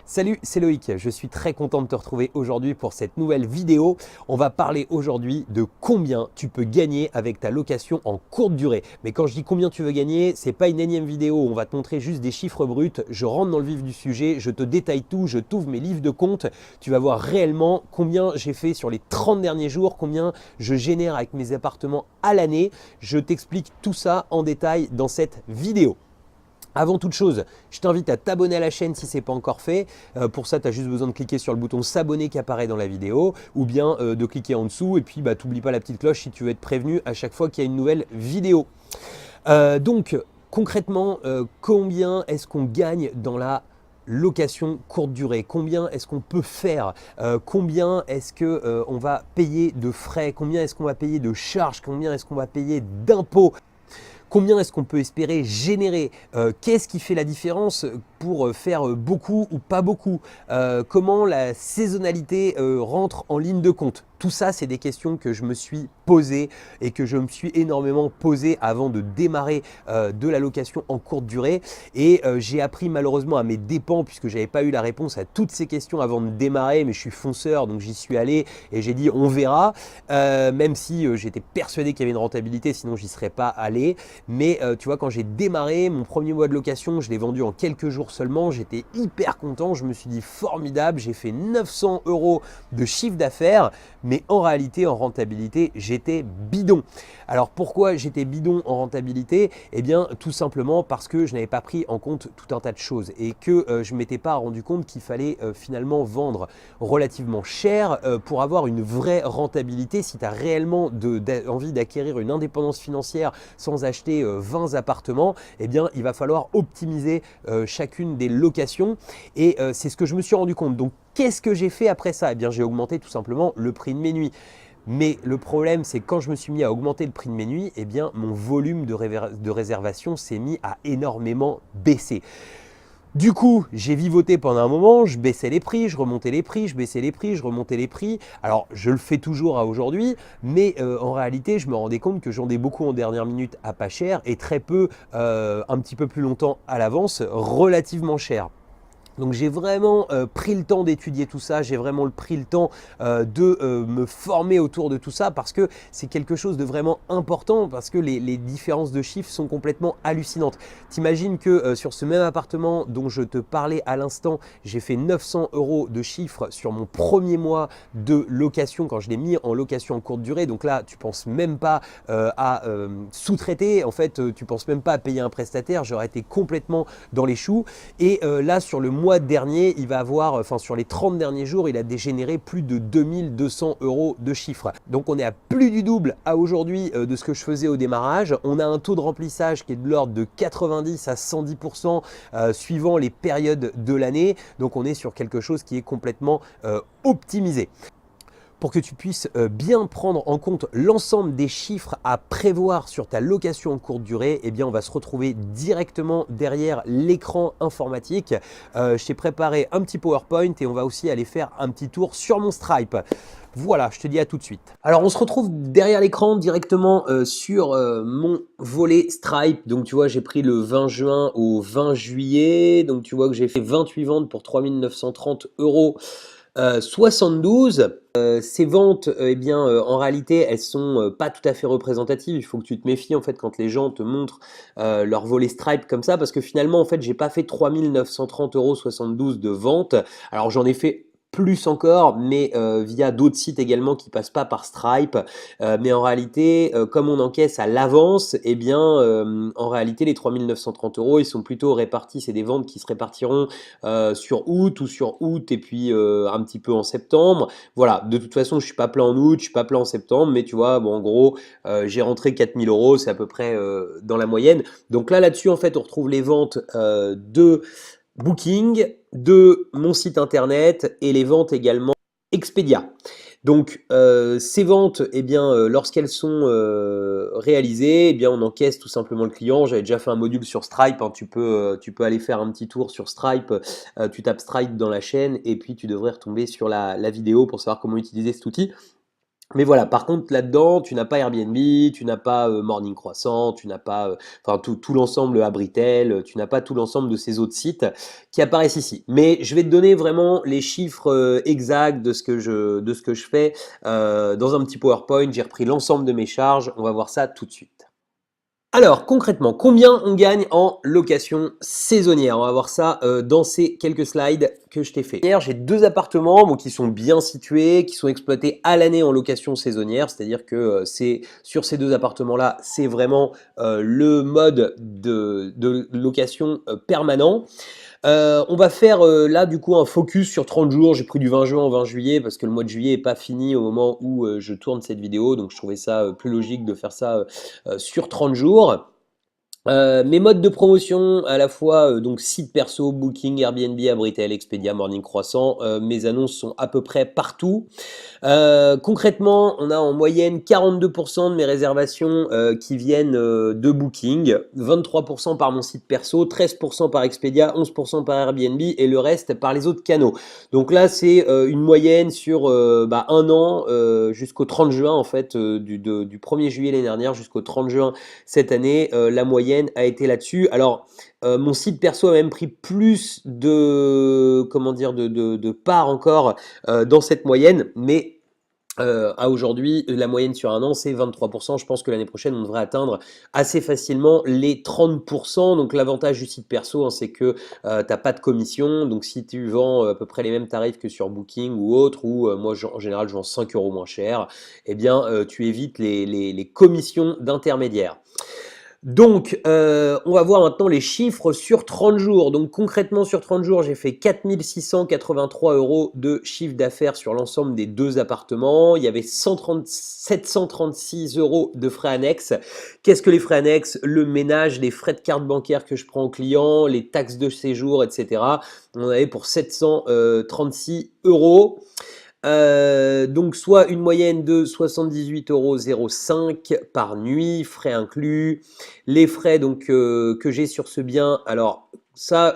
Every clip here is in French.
Salut, c'est Loïc, je suis très content de te retrouver aujourd'hui pour cette nouvelle vidéo. On va parler aujourd'hui de combien tu peux gagner avec ta location en courte durée. Mais quand je dis combien tu veux gagner, c'est pas une énième vidéo, on va te montrer juste des chiffres bruts, je rentre dans le vif du sujet, je te détaille tout, je t'ouvre mes livres de compte, tu vas voir réellement combien j'ai fait sur les 30 derniers jours, combien je génère avec mes appartements à l'année. Je t'explique tout ça en détail dans cette vidéo. Avant toute chose, je t'invite à t'abonner à la chaîne si ce n'est pas encore fait. Pour ça, tu as juste besoin de cliquer sur le bouton s'abonner qui apparaît dans la vidéo ou bien de cliquer en dessous et puis tu n'oublies pas la petite cloche si tu veux être prévenu à chaque fois qu'il y a une nouvelle vidéo. Donc concrètement, combien est-ce qu'on gagne dans la location courte durée? Combien est-ce qu'on peut faire? Combien est-ce qu'on va payer de frais? Combien est-ce qu'on va payer de charges? Combien est-ce qu'on va payer d'impôts? Combien est-ce qu'on peut espérer générer? Qu'est-ce qui fait la différence pour faire beaucoup ou pas beaucoup? Comment la saisonnalité rentre en ligne de compte? Tout ça, c'est des questions que je me suis posées et que je me suis énormément posées avant de démarrer de la location en courte durée. Et j'ai appris malheureusement à mes dépens, puisque je n'avais pas eu la réponse à toutes ces questions avant de démarrer, mais je suis fonceur, donc j'y suis allé et j'ai dit on verra, même si j'étais persuadé qu'il y avait une rentabilité, sinon j'y serais pas allé. Mais tu vois, quand j'ai démarré mon premier mois de location, je l'ai vendu en quelques jours seulement, j'étais hyper content, je me suis dit formidable, j'ai fait 900 € de chiffre d'affaires, mais en réalité, en rentabilité, j'étais bidon. Alors pourquoi j'étais bidon en rentabilité? Eh bien tout simplement parce que je n'avais pas pris en compte tout un tas de choses et que je ne m'étais pas rendu compte qu'il fallait finalement vendre relativement cher pour avoir une vraie rentabilité. Si tu as réellement envie d'acquérir une indépendance financière sans acheter 20 appartements, eh bien il va falloir optimiser chacune des locations et c'est ce que je me suis rendu compte. Donc qu'est-ce que j'ai fait après ça? Eh bien j'ai augmenté tout simplement le prix de mes nuits. Mais le problème, c'est que quand je me suis mis à augmenter le prix de mes nuits, eh bien, mon volume de réservation s'est mis à énormément baisser. Du coup, j'ai vivoté pendant un moment, je baissais les prix, je remontais les prix, je baissais les prix, je remontais les prix. Alors, je le fais toujours à aujourd'hui, mais en réalité, je me rendais compte que j'en ai beaucoup en dernière minute à pas cher et très peu, un petit peu plus longtemps à l'avance, relativement cher. Donc j'ai vraiment pris le temps d'étudier tout ça, j'ai vraiment pris le temps de me former autour de tout ça parce que c'est quelque chose de vraiment important parce que les différences de chiffres sont complètement hallucinantes. T'imagines que sur ce même appartement dont je te parlais à l'instant, j'ai fait 900 € de chiffre sur mon premier mois de location quand je l'ai mis en location en courte durée. Donc là, tu penses même pas à sous-traiter, en fait, tu penses même pas à payer un prestataire, j'aurais été complètement dans les choux. Et là, sur le mois dernier, il va avoir, enfin sur les 30 derniers jours, il a dégénéré plus de 2200 € de chiffre. Donc on est à plus du double à aujourd'hui de ce que je faisais au démarrage. On a un taux de remplissage qui est de l'ordre de 90 à 110% suivant les périodes de l'année. Donc on est sur quelque chose qui est complètement optimisé. Pour que tu puisses bien prendre en compte l'ensemble des chiffres à prévoir sur ta location en courte durée, eh bien on va se retrouver directement derrière l'écran informatique. Je t'ai préparé un petit PowerPoint et on va aussi aller faire un petit tour sur mon Stripe. Voilà, je te dis à tout de suite. Alors on se retrouve derrière l'écran directement sur mon volet Stripe. Donc tu vois, j'ai pris le 20 juin au 20 juillet. Donc tu vois que j'ai fait 28 ventes pour 3 930 € 72. Ces ventes, eh bien, en réalité, elles sont pas tout à fait représentatives. Il faut que tu te méfies en fait quand les gens te montrent leur volet Stripe comme ça, parce que finalement, en fait, j'ai pas fait 3 930 € 72 de ventes. Alors j'en ai fait plus encore, mais via d'autres sites également qui passent pas par Stripe. Mais en réalité, comme on encaisse à l'avance, eh bien, en réalité, les 3 930 €, ils sont plutôt répartis. C'est des ventes qui se répartiront sur août ou sur août et puis un petit peu en septembre. Voilà, de toute façon, je suis pas plein en août, je suis pas plein en septembre, mais tu vois, bon, en gros, j'ai rentré 4000 €, c'est à peu près dans la moyenne. Donc là-dessus, en fait, on retrouve les ventes de Booking, de mon site internet et les ventes également Expedia. Donc ces ventes, eh bien, lorsqu'elles sont réalisées, eh bien, on encaisse tout simplement le client. J'avais déjà fait un module sur Stripe, hein. Tu peux aller faire un petit tour sur Stripe, tu tapes Stripe dans la chaîne et puis tu devrais retomber sur la vidéo pour savoir comment utiliser cet outil. Mais voilà, par contre, là-dedans, tu n'as pas Airbnb, tu n'as pas Morning Croissant, tu n'as pas enfin tout l'ensemble Abritel, tu n'as pas tout l'ensemble de ces autres sites qui apparaissent ici. Mais je vais te donner vraiment les chiffres exacts de ce que je fais dans un petit PowerPoint. J'ai repris l'ensemble de mes charges. On va voir ça tout de suite. Alors concrètement, combien on gagne en location saisonnière? On va voir ça dans ces quelques slides que je t'ai fait. Hier, j'ai deux appartements qui sont bien situés, qui sont exploités à l'année en location saisonnière, c'est-à-dire que c'est sur ces deux appartements-là, c'est vraiment le mode de location permanent. On va faire là du coup un focus sur 30 jours. J'ai pris du 20 juin au 20 juillet parce que le mois de juillet n'est pas fini au moment où je tourne cette vidéo. Donc je trouvais ça plus logique de faire ça sur 30 jours. Mes modes de promotion, à la fois donc site perso, Booking, Airbnb, Abritel, Expedia, Morning Croissant, mes annonces sont à peu près partout. Concrètement, on a en moyenne 42% de mes réservations qui viennent de Booking, 23% par mon site perso, 13% par Expedia, 11% par Airbnb et le reste par les autres canaux. Donc là, c'est une moyenne sur un an jusqu'au 30 juin en fait, du 1er juillet l'année dernière jusqu'au 30 juin cette année, la moyenne a été là-dessus. Alors, mon site perso a même pris plus de part encore dans cette moyenne, mais à aujourd'hui, la moyenne sur un an, c'est 23%. Je pense que l'année prochaine, on devrait atteindre assez facilement les 30%. Donc l'avantage du site perso, c'est que tu n'as pas de commission. Donc si tu vends à peu près les mêmes tarifs que sur Booking ou autre, ou moi en général je vends 5 euros moins cher, eh bien tu évites les commissions d'intermédiaires. Donc, on va voir maintenant les chiffres sur 30 jours. Donc, concrètement, sur 30 jours, j'ai fait 4 683 € de chiffre d'affaires sur l'ensemble des deux appartements. Il y avait 736 € de frais annexes. Qu'est-ce que les frais annexes? Le ménage, les frais de carte bancaire que je prends aux clients, les taxes de séjour, etc. On avait pour 736 €. Donc soit une moyenne de 78,05 € par nuit, frais inclus. Les frais donc que j'ai sur ce bien, alors ça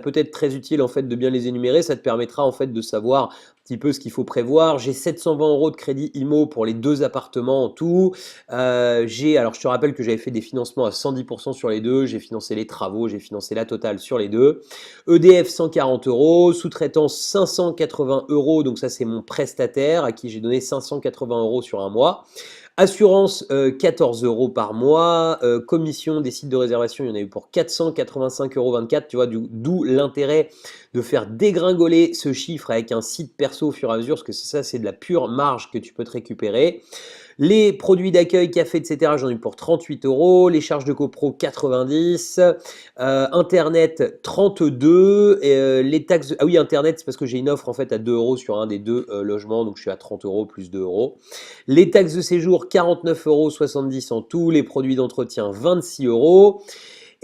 peut être très utile en fait de bien les énumérer, ça te permettra en fait de savoir un petit peu ce qu'il faut prévoir. J'ai 720 € de crédit IMO pour les deux appartements en tout. Alors je te rappelle que j'avais fait des financements à 110% sur les deux, j'ai financé les travaux, j'ai financé la totale sur les deux. EDF 140 €, sous-traitance 580 €, donc ça c'est mon prestataire à qui j'ai donné 580 € sur un mois. Assurance 14 € par mois, commission des sites de réservation, il y en a eu pour 485,24 €, tu vois, d'où l'intérêt de faire dégringoler ce chiffre avec un site perso au fur et à mesure, parce que ça c'est de la pure marge que tu peux te récupérer. Les produits d'accueil, café, etc., j'en ai eu pour 38 €. Les charges de copro, 90. Internet, 32. Les taxes. Ah oui, Internet, c'est parce que j'ai une offre en fait à 2 € sur un des deux logements, donc je suis à 30 € plus 2 €. Les taxes de séjour, 49,70 € en tout. Les produits d'entretien, 26 €.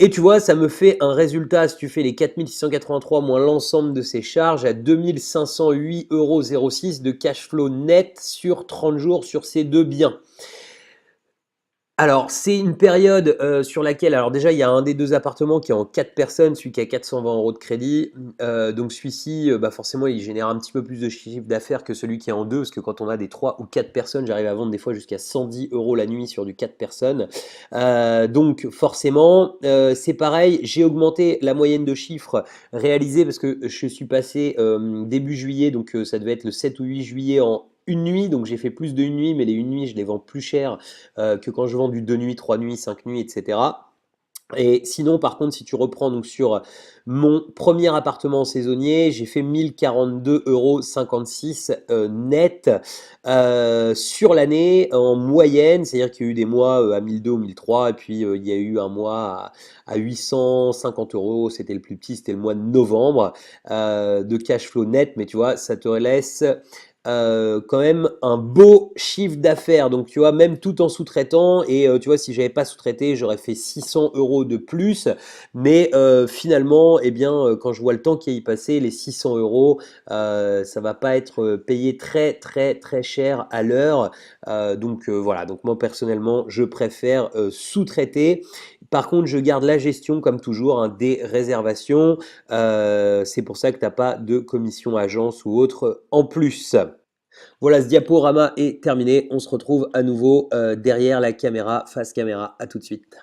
Et tu vois, ça me fait un résultat, si tu fais les 4 683 moins l'ensemble de ces charges, à 2 508,06 € de cash flow net sur 30 jours sur ces deux biens. Alors, c'est une période sur laquelle, alors déjà, il y a un des deux appartements qui est en 4 personnes, celui qui a 420 € de crédit. Donc celui-ci, forcément, il génère un petit peu plus de chiffre d'affaires que celui qui est en 2, parce que quand on a des 3 ou 4 personnes, j'arrive à vendre des fois jusqu'à 110 € la nuit sur du 4 personnes. Donc forcément, c'est pareil, j'ai augmenté la moyenne de chiffres réalisés parce que je suis passé début juillet, donc ça devait être le 7 ou 8 juillet en une nuit, donc j'ai fait plus de une nuit, mais les une nuit, je les vends plus cher que quand je vends du 2 nuits, 3 nuits, 5 nuits, etc. Et sinon, par contre, si tu reprends donc sur mon premier appartement saisonnier, j'ai fait 1042,56 € net sur l'année en moyenne, c'est-à-dire qu'il y a eu des mois à 1002 ou 1003, et puis il y a eu un mois à 850 €, c'était le plus petit, c'était le mois de novembre, de cash flow net, mais tu vois, ça te laisse quand même un beau chiffre d'affaires, donc tu vois, même tout en sous-traitant, et tu vois, si j'avais pas sous-traité, j'aurais fait 600 € de plus, mais finalement, eh bien, quand je vois le temps qui est y passé, les 600 €, ça va pas être payé très très très cher à l'heure, donc voilà, donc moi personnellement, je préfère sous-traiter. Par contre, je garde la gestion, comme toujours, hein, des réservations. C'est pour ça que tu n'as pas de commission agence ou autre en plus. Voilà, ce diaporama est terminé. On se retrouve à nouveau derrière la caméra, face caméra. À tout de suite.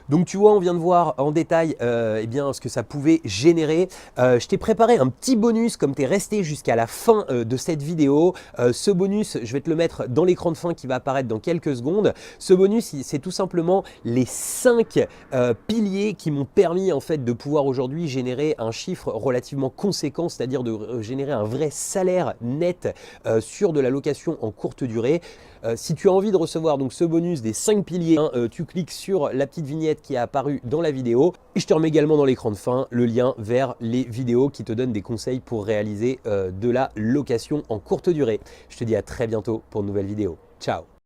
Donc tu vois, on vient de voir en détail eh bien, ce que ça pouvait générer. Je t'ai préparé un petit bonus comme tu es resté jusqu'à la fin de cette vidéo. Ce bonus, je vais te le mettre dans l'écran de fin qui va apparaître dans quelques secondes. Ce bonus, c'est tout simplement les 5 piliers qui m'ont permis en fait de pouvoir aujourd'hui générer un chiffre relativement conséquent, c'est-à-dire de générer un vrai salaire net sur de la location en courte durée. Si tu as envie de recevoir donc ce bonus des 5 piliers, tu cliques sur la petite vignette qui est apparue dans la vidéo. Et je te remets également dans l'écran de fin le lien vers les vidéos qui te donnent des conseils pour réaliser de la location en courte durée. Je te dis à très bientôt pour une nouvelle vidéo. Ciao!